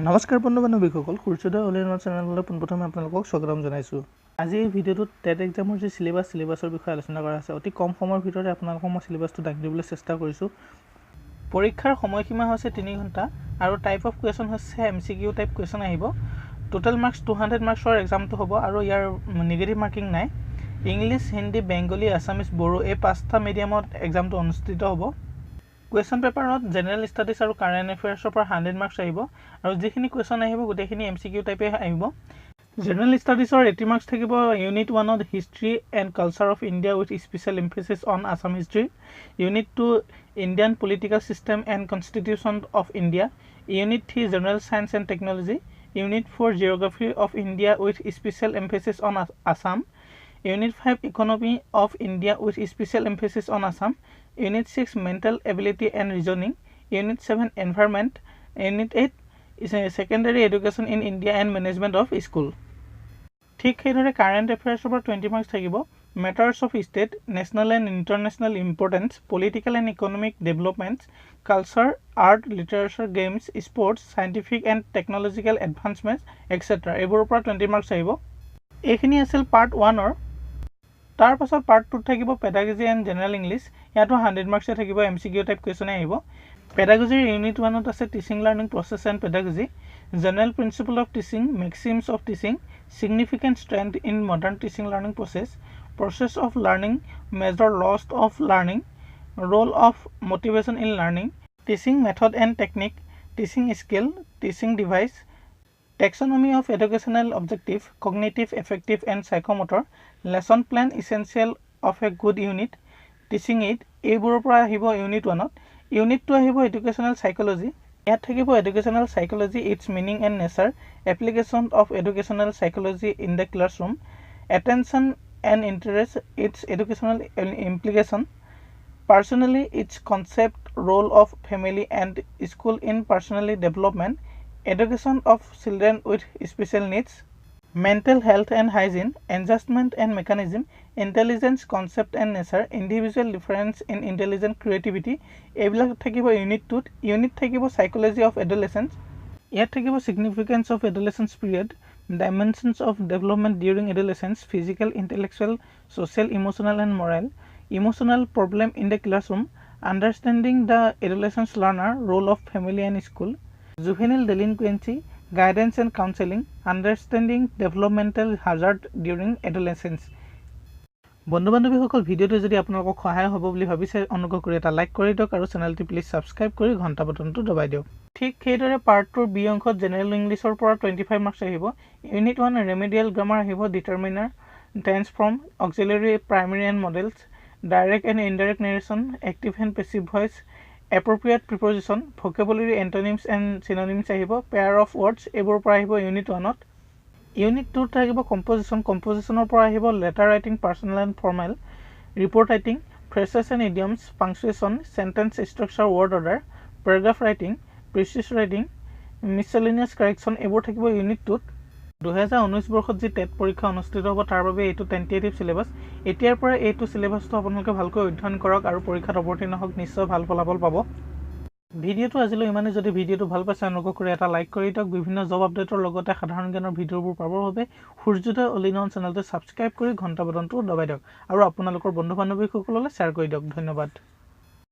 নমস্কাৰ বন্ধু বান্ধৱীসকল সূৰ্যোদয় অলিনৰ চেনেললৈ পোনপ্ৰথমে আপোনালোকক স্বাগতম জনাইছোঁ। আজি এই ভিডিঅ'টোত টেট এক্সামৰ যি চিলেবাছৰ বিষয়ে আলোচনা কৰা আছে। অতি কম সময়ৰ ভিতৰতে আপোনালোকক মই চিলেবাছটো দাঙি দিবলৈ চেষ্টা কৰিছোঁ। পৰীক্ষাৰ সময়সীমা হৈছে 3 ঘণ্টা আৰু টাইপ অফ কুৱেশ্যন হৈছে MCQ টাইপ কুৱেশ্যন আহিব। টোটেল মাৰ্কছ 200 মাৰ্কছৰ এক্সামটো হ'ব আৰু ইয়াৰ নিগেটিভ মাৰ্কিং নাই। ইংলিছ, হিন্দী, বেংগলী, আছামিজ, বড়ো এই 5টা মিডিয়ামত এক্সামটো অনুষ্ঠিত হ'ব। কুৱেশ্যন পেপাৰত জেনেৰেল ষ্টাডিজ আৰু কাৰেণ্ট এফেয়াৰ্ছৰ পৰা 100 মাৰ্কছ আহিব আৰু যিখিনি কুৱেশ্যন আহিব গোটেইখিনি MCQ টাইপে আহিব। জেনেৰেল ষ্টাডিজৰ 80 মাৰ্কছ থাকিব ইউনিট 1ত history and culture of India with special emphasis on Assam history, unit 2 Indian political system and constitution of India, unit 3 general science and technology, unit 4 geography of India with special emphasis on Assam, unit 5 economy of India with special emphasis on Assam, Unit 6 Mental Ability and Reasoning, Unit 7 Environment, Unit 8 is a Secondary Education in India and Management of School. ঠিক সেইদৰে current এফেয়াৰ্ছৰ পৰা 20 marks থাকিব। Matters of state, national and international importance, political and economic developments, culture, art, literature, games, sports, scientific and technological advancements extra এইবোৰৰ পৰা 20 marks আহিব। এইখিনি আছিল part 1ৰ। তাৰ পাছত পাৰ্ট 2ত থাকিব পেডাগজি এণ্ড জেনেৰেল ইংলিছ। ইয়াতো 100 মাৰ্কছে থাকিব, MCQ টাইপ কুৱেশ্যনে আহিব। পেডাগজিৰ ইউনিট 1ত আছে teaching learning process and pedagogy, general principle of teaching, maxims of teaching, significant strength in modern teaching learning process of learning, major lost of learning, role of motivation in learning, teaching method and technique, teaching skill, teaching device, taxonomy of educational objective, cognitive, affective and psychomotor, lesson plan essential of a good unit, teaching aid এইবোৰৰ পৰা আহিব unit 1ত। Unit 2 আহিব educational psychology. ইয়াত থাকিব educational psychology, its meaning and nature, application of educational psychology in the classroom, attention and interest, its educational implication, personality its concept, role of family and school in personality development, education of children with special needs, mental health and hygiene, adjustment and mechanism, intelligence concept and nature, individual difference in intelligent creativity এইবিলাক থাকিব unit 2ত। Unit থাকিব psychology of adolescence. ইয়াত থাকিব significance of এডলেচেঞ্চ period, dimensions of development during adolescence, physical, intellectual, social, emotional and moral, emotional problem in the classroom, understanding the adolescence learner, role of family and school, juvenile delinquency, guidance and counselling, understanding developmental hazard during adolescence. বন্ধু বান্ধৱীসকল, ভিডিঅ'টো যদি আপোনালোকক সহায় হ'ব বুলি ভাবিছে অনুগ্ৰহ কৰি এটা লাইক কৰি দিয়ক আৰু চেনেলটি প্লিজ ছাবস্ক্ৰাইব কৰি ঘণ্টা বটনটো দবাই দিয়ক। ঠিক সেইদৰে পাৰ্ট 2ৰ বি অংশত জেনেৰেল ইংলিছৰ পৰা 25 মাৰ্কছ আহিব। ইউনিট 1 ৰেমেডিয়েল গ্ৰামাৰ আহিব, determiner, tense form, auxiliary, primary and modals, direct and indirect narration, active and passive voice, appropriate preposition, vocabulary, antonyms and synonyms আহিব, পেয়াৰ অফ ৱৰ্ডছ এইবোৰৰ পৰা আহিব unit 1ত। Unit 2ত থাকিব কম্পজিশ্যনৰ পৰা আহিব letter writing, personal and formal, report writing, phrases and idioms, punctuation, sentence structure, word order, paragraph writing, precis writing, miscellaneous correction এইবোৰ থাকিব ইউনিট 2ত। 2019 বৰ্ষত যি টেট পৰীক্ষা অনুষ্ঠিত হ'ব তাৰ বাবে এইটো টেণ্টেটিভ চিলেবাছ। এতিয়াৰ পৰা এইটো চিলেবাছটো আপোনালোকে ভালকৈ অধ্যয়ন কৰক আৰু পৰীক্ষাত অৱতীৰ্ণ হওক, নিশ্চয় ভাল ফলাফল পাব। ভিডিঅ'টো আজিলৈ ইমানেই। যদি ভিডিঅ'টো ভাল পাইছে অনুগ্ৰহ কৰি এটা লাইক কৰি দিয়ক। বিভিন্ন জব আপডেটৰ লগতে সাধাৰণ জ্ঞানৰ ভিডিঅ'বোৰ পাবৰ বাবে সূৰ্যোদয় অলিনন চেনেলটো ছাবস্ক্ৰাইব কৰি ঘণ্টা বটনটো দবাই দিয়ক আৰু আপোনালোকৰ বন্ধু বান্ধৱীসকললৈ শ্বেয়াৰ কৰি দিয়ক। ধন্যবাদ।